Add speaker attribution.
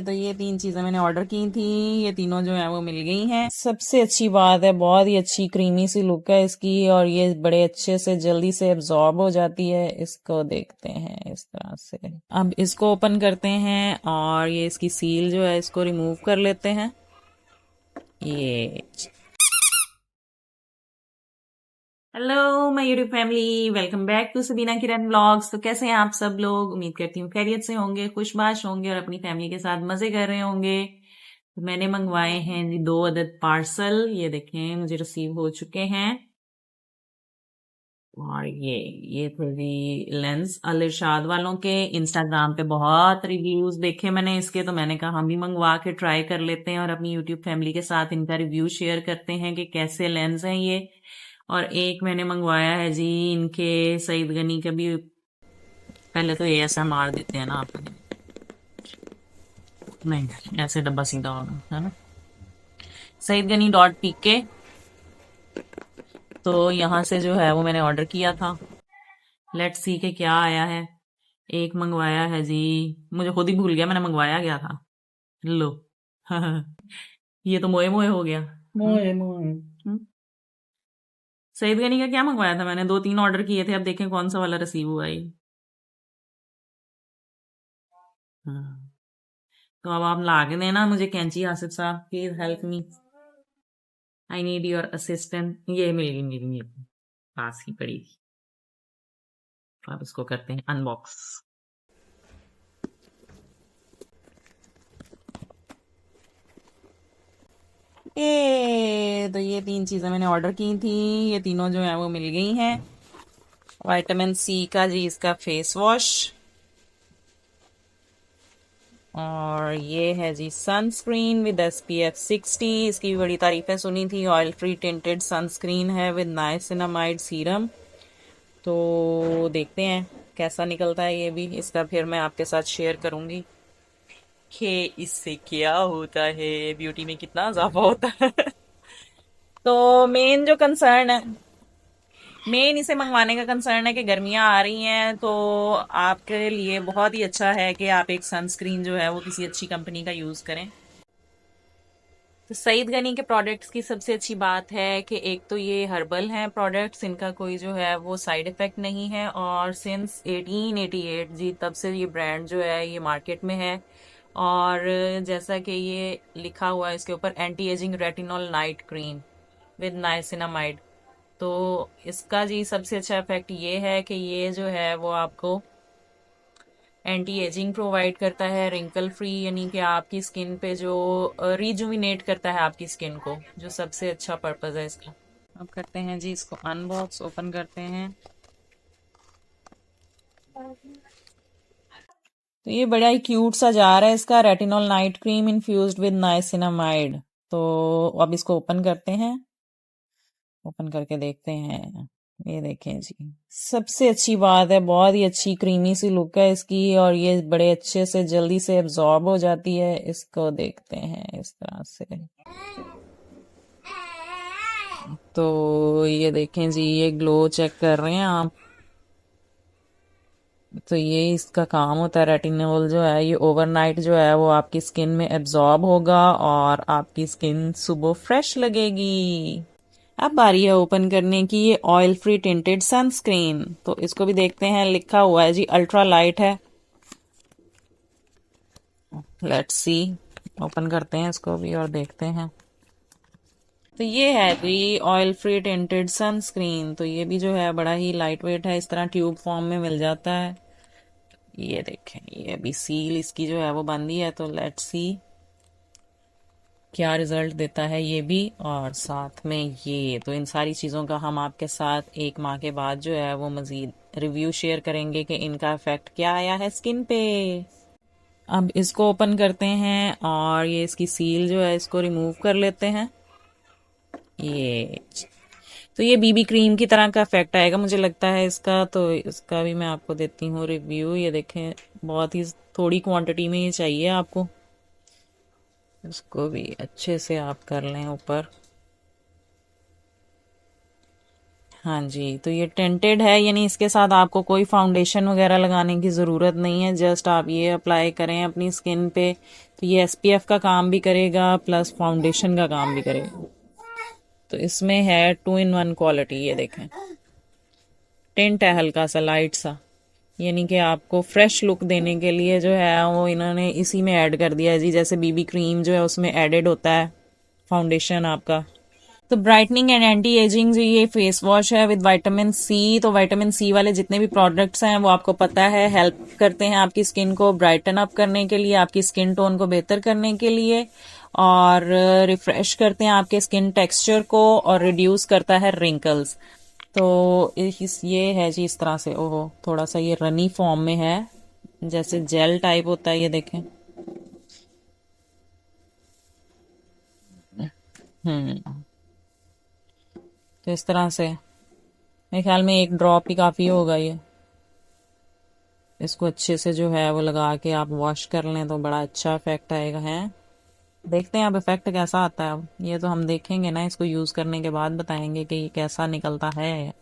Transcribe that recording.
Speaker 1: तो ये 3 चीजें मैंने ऑर्डर की थी, ये तीनों जो है वो मिल गई हैं। सबसे अच्छी बात है, बहुत ही अच्छी क्रीमी सी लुक है इसकी और ये बड़े अच्छे से जल्दी से एब्जॉर्ब हो जाती है। इसको देखते हैं इस तरह से। अब इसको ओपन करते हैं और ये इसकी सील जो है इसको रिमूव कर लेते हैं। ये hello my YouTube family, welcome back to Sabina Kiran blogs. तो कैसे हैं आप सब लोग? उम्मीद करती हूँ खैरियत से होंगे, खुशबाश होंगे और अपनी फैमिली के साथ मजे कर रहे होंगे। तो मैंने मंगवाए हैं जी 2 अदद पार्सल। ये देखें मुझे रिसीव हो चुके हैं। और ये थे जी लेंस अल इरशाद वालों के। इंस्टाग्राम पे बहुत रिव्यूज देखे मैंने इसके, तो मैंने कहा हम भी मंगवा के ट्राई कर लेते हैं और अपनी यूट्यूब फैमिली के साथ इनका रिव्यू शेयर करते हैं कि कैसे लेंस हैं ये। और एक मैंने मंगवाया है जी इनके सईद गनी का भी। पहले तो ये ऐसा मार देते हैं ना आप, नहीं ऐसे डब्बा सीधा होगा है ना। सईद गनी .pk। तो यहाँ से जो है वो मैंने ऑर्डर किया था। लेट्स सी के क्या आया है। एक मंगवाया है जी, मुझे खुद ही भूल गया मैंने मंगवाया क्या था। लो ये तो मोए मोए हो गया। मोए मोए। सईद गनी का क्या मंगवाया था मैंने? 2-3 ऑर्डर किए थे, अब देखें कौन सा वाला रिसीव हुआ ये। हाँ। तो अब आप ला के देना मुझे कैंची। आसिफ साहब please help me, I need your assistant. ये मिल गई मेरी पास ही पड़ी थी। अब इसको करते हैं अनबॉक्स। तो ये 3 चीजें मैंने ऑर्डर की थी, ये तीनों जो है वो मिल गई हैं। विटामिन सी का जी इसका फेस वॉश, और ये है जी सनस्क्रीन विद SPF 60। इसकी भी बड़ी तारीफें सुनी थी। ऑयल फ्री टिंटेड सनस्क्रीन है विद नाइसिनामाइड सीरम। तो देखते हैं कैसा निकलता है ये भी। इसका फिर मैं आपके साथ शेयर करूंगी कि इससे क्या होता है, ब्यूटी में कितना इजाफा होता है। तो मेन जो कंसर्न है, मेन इसे मंगवाने का कंसर्न है कि गर्मियां आ रही हैं, तो आपके लिए बहुत ही अच्छा है कि आप एक सनस्क्रीन जो है वो किसी अच्छी कंपनी का यूज करें। तो सईद गनी के प्रोडक्ट्स की सबसे अच्छी बात है कि एक तो ये हर्बल हैं प्रोडक्ट्स, इनका कोई जो है वो साइड इफेक्ट नहीं है। और सिंस 1888 जी तब से ये ब्रांड जो है ये मार्केट में है। और जैसा कि ये लिखा हुआ है इसके ऊपर, anti ageing retinol night cream with niacinamide. तो इसका जी सबसे अच्छा इफेक्ट ये है कि ये जो है वो आपको एंटी एजिंग प्रोवाइड करता है, रिंकल फ्री, यानी कि आपकी स्किन पे जो रिजुविनेट करता है आपकी स्किन को, जो सबसे अच्छा पर्पज है इसका। अब करते हैं जी इसको अनबॉक्स, ओपन करते हैं। तो ये बड़ा ही क्यूट सा जार है इसका, retinol night cream infused with niacinamide. तो अब इसको ओपन करते हैं, ओपन करके देखते हैं। ये देखें जी, सबसे अच्छी बात है, बहुत ही अच्छी क्रीमी सी लुक है इसकी और ये बड़े अच्छे से जल्दी से एब्जॉर्ब हो जाती है। इसको देखते हैं इस तरह से। तो ये देखें जी, ये ग्लो चेक कर रहे हैं आप। तो ये इसका काम होता है, रेटिनॉल जो है ये ओवरनाइट जो है वो आपकी स्किन में एब्जॉर्ब होगा और आपकी स्किन सुबह फ्रेश लगेगी। अब बारी है ओपन करने की, ये ऑयल फ्री टिंटेड सनस्क्रीन। तो इसको भी देखते हैं, लिखा हुआ है जी अल्ट्रा लाइट है। लेट्स सी, ओपन करते हैं इसको भी और देखते हैं। तो ये है जी ऑयल फ्री टिंटेड सनस्क्रीन। तो ये भी जो है बड़ा ही लाइट वेट है, इस तरह ट्यूब फॉर्म में मिल जाता है। ये देखें, ये अभी सील इसकी जो है वो बंदी है। तो लेट्स सी क्या रिजल्ट देता है ये भी। और साथ में ये, तो इन सारी चीज़ों का हम आपके साथ 1 माह के बाद जो है वो मज़ीद रिव्यू शेयर करेंगे कि इनका इफेक्ट क्या आया है स्किन पे। अब इसको ओपन करते हैं और ये इसकी सील जो है इसको रिमूव कर लेते हैं। ये तो ये बीबी क्रीम की तरह का इफेक्ट आएगा मुझे लगता है इसका। तो इसका भी मैं आपको देती हूँ रिव्यू। ये देखें, बहुत ही थोड़ी क्वांटिटी में ये चाहिए आपको। इसको भी अच्छे से आप कर लें ऊपर। हाँ जी, तो ये टेंटेड है, यानी इसके साथ आपको कोई फाउंडेशन वगैरह लगाने की ज़रूरत नहीं है, जस्ट आप ये अप्लाई करें अपनी स्किन पे, तो ये एसपीएफ का काम भी करेगा प्लस फाउंडेशन का काम भी करेगा। तो इसमें है 2 in 1 क्वालिटी, ये देखें, टिंट है हल्का सा लाइट सा, यानी कि आपको फ्रेश लुक देने के लिए जो है वो इन्होंने इसी में ऐड कर दिया है जी, जैसे बीबी क्रीम जो है उसमें एडेड होता है फाउंडेशन आपका। तो ब्राइटनिंग एंड एंटी एजिंग जो ये फेस वॉश है विद विटामिन सी, तो विटामिन सी वाले जितने भी प्रोडक्ट्स हैं वो आपको पता है हेल्प करते हैं आपकी स्किन को ब्राइटन अप करने के लिए, आपकी स्किन टोन को बेहतर करने के लिए, और रिफ्रेश करते हैं आपके स्किन टेक्सचर को, और रिड्यूस करता है रिंकल्स। तो ये है जी इस तरह से, ओहो थोड़ा सा ये रनी फॉर्म में है, जैसे जेल टाइप होता है, ये देखें। हम्म, तो इस तरह से मेरे ख्याल में एक ड्रॉप ही काफ़ी होगा ये। इसको अच्छे से जो है वो लगा के आप वॉश कर लें तो बड़ा अच्छा इफेक्ट आएगा है। देखते हैं अब इफेक्ट कैसा आता है, अब ये तो हम देखेंगे ना, इसको यूज़ करने के बाद बताएंगे कि ये कैसा निकलता है।